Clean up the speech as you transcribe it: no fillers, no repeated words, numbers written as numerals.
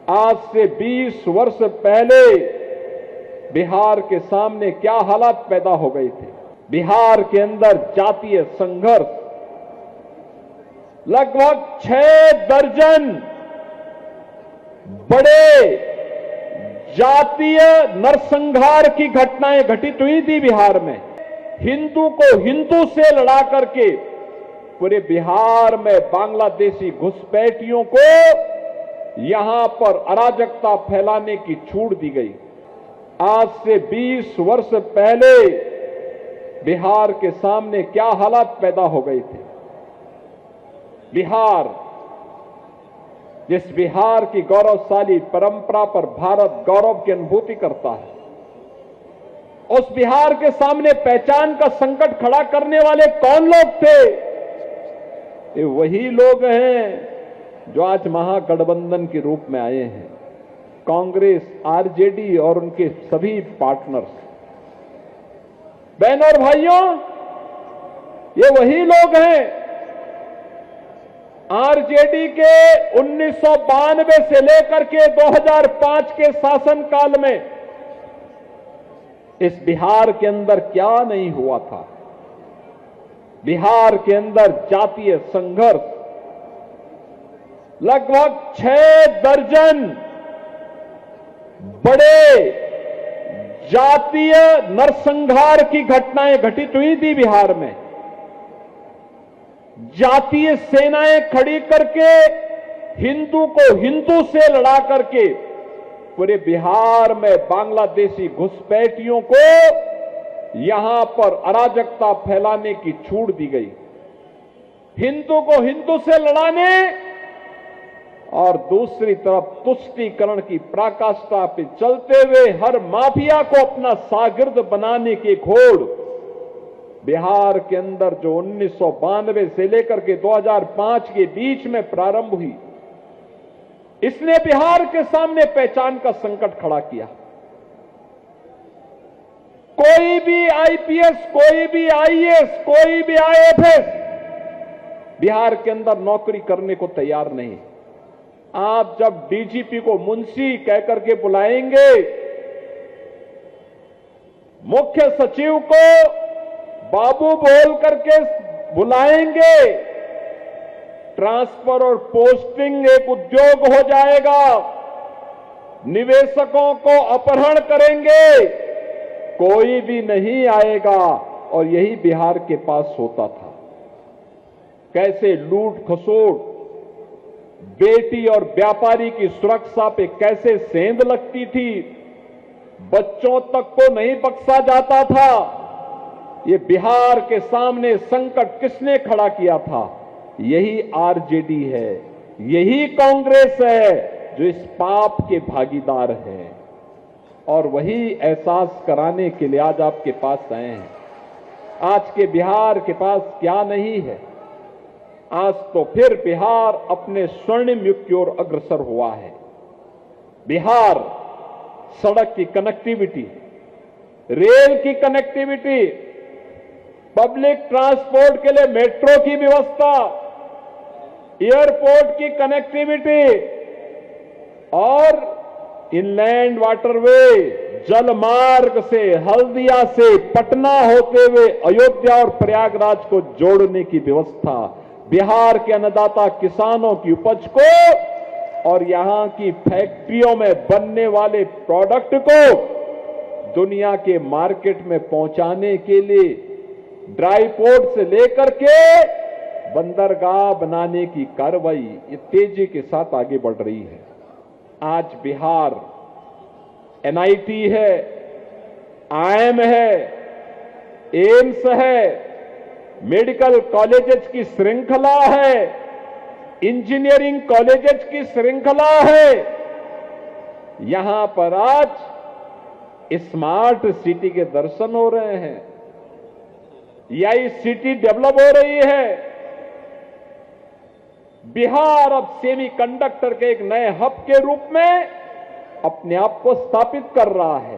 आज से 20 वर्ष पहले बिहार के सामने क्या हालात पैदा हो गए थे। बिहार के अंदर जातीय संघर्ष, लगभग 6 दर्जन बड़े जातीय नरसंहार की घटनाएं घटित हुई थी बिहार में। हिंदू को हिंदू से लड़ा करके पूरे बिहार में बांग्लादेशी घुसपैठियों को यहां पर अराजकता फैलाने की छूट दी गई। आज से 20 वर्ष पहले बिहार के सामने क्या हालात पैदा हो गए थे। बिहार, जिस बिहार की गौरवशाली परंपरा पर भारत गौरव की अनुभूति करता है, उस बिहार के सामने पहचान का संकट खड़ा करने वाले कौन लोग थे? ये वही लोग हैं जो आज महागठबंधन के रूप में आए हैं। कांग्रेस, आरजेडी और उनके सभी पार्टनर्स। बहनों और भाइयों, ये वही लोग हैं। आरजेडी के 1992 से लेकर के 2005 के शासनकाल में इस बिहार के अंदर क्या नहीं हुआ था। बिहार के अंदर जातीय संघर्ष, लगभग 6 दर्जन बड़े जातीय नरसंहार की घटनाएं घटित हुई थी बिहार में। जातीय सेनाएं खड़ी करके हिंदू को हिंदू से लड़ा करके पूरे बिहार में बांग्लादेशी घुसपैठियों को यहां पर अराजकता फैलाने की छूट दी गई। हिंदू को हिंदू से लड़ाने और दूसरी तरफ तुष्टीकरण की पराकाष्ठा पे चलते हुए हर माफिया को अपना शागिर्द बनाने की घोड़ बिहार के अंदर जो 1992 से लेकर के 2005 के बीच में प्रारंभ हुई, इसने बिहार के सामने पहचान का संकट खड़ा किया। कोई भी आईपीएस, कोई भी आईएएस, कोई भी आईएफएस बिहार के अंदर नौकरी करने को तैयार नहीं। आप जब डीजीपी को मुंशी कहकर के बुलाएंगे, मुख्य सचिव को बाबू बोल करके बुलाएंगे, ट्रांसफर और पोस्टिंग एक उद्योग हो जाएगा। निवेशकों को अपहरण करेंगे, कोई भी नहीं आएगा। और यही बिहार के पास होता था। कैसे लूट खसोट, बेटी और व्यापारी की सुरक्षा पे कैसे सेंध लगती थी, बच्चों तक को नहीं बख्शा जाता था। ये बिहार के सामने संकट किसने खड़ा किया था? यही आरजेडी है, यही कांग्रेस है जो इस पाप के भागीदार है। और वही एहसास कराने के लिए आज आपके पास आए हैं। आज के बिहार के पास क्या नहीं है? आज तो फिर बिहार अपने स्वर्णिम युग की ओर अग्रसर हुआ है। बिहार सड़क की कनेक्टिविटी, रेल की कनेक्टिविटी, पब्लिक ट्रांसपोर्ट के लिए मेट्रो की व्यवस्था, एयरपोर्ट की कनेक्टिविटी और इनलैंड वाटरवे, जल मार्ग से हल्दिया से पटना होते हुए अयोध्या और प्रयागराज को जोड़ने की व्यवस्था, बिहार के अन्नदाता किसानों की उपज को और यहां की फैक्ट्रियों में बनने वाले प्रोडक्ट को दुनिया के मार्केट में पहुंचाने के लिए ड्राई पोर्ट से लेकर के बंदरगाह बनाने की कार्रवाई ये तेजी के साथ आगे बढ़ रही है। आज बिहार एनआईटी है, आईएम है, एम्स है, मेडिकल कॉलेजेस की श्रृंखला है, इंजीनियरिंग कॉलेजेस की श्रृंखला है। यहां पर आज स्मार्ट सिटी के दर्शन हो रहे हैं। यही सिटी डेवलप हो रही है। बिहार अब सेमीकंडक्टर के एक नए हब के रूप में अपने आप को स्थापित कर रहा है।